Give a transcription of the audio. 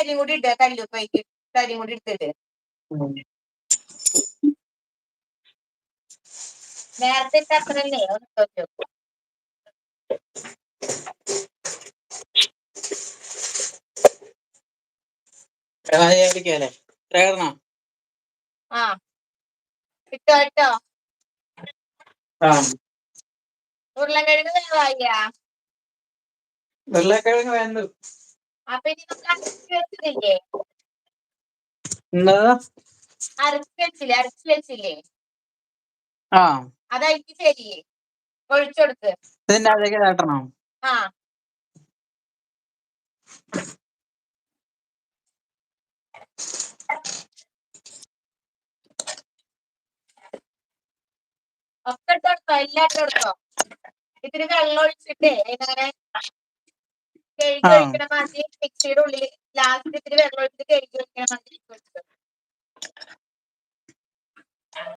അരിയും കൂടി ഇടുക, കല്ലുപ്പയ്ക്ക് അരിയും കൂടി ഇട്ടിട്ട് നേരത്തെ ഇട്ട അത്രല്ലേ ഒന്ന് നോക്കി. ആ ഇട്ടോ ഇട്ടോ. ഉരുളക്കിഴങ്ങ് വേവായ ഉരുളക്കിഴങ്ങ് വേണ്ട. അപ്പൊ ഇനി നമുക്ക് അരച്ച് വെച്ചില്ലേ, അരച്ച് വെച്ചില്ലേ അതായിട്ട് ശരിയേ ഒഴിച്ചെടുക്ക്. ഇതിന്റെ അതേക്ക് തട്ടണം. ആ ഒക്കെ ഇട്ടെടുത്തോ, എല്ലാം ഇട്ടെടുത്തോ. ഇത്തിരി വെള്ളം ഒഴിച്ചിട്ടേ ഇങ്ങനെ കഴുകി ഒഴിക്കണ മാതിരി മിക്സിയുടെ ഉള്ളിൽ ലാസ്റ്റ് ഇത്തിരി വെള്ളം ഒഴിച്ചിട്ട് കഴുകി ഒഴിക്കണ മാതിരി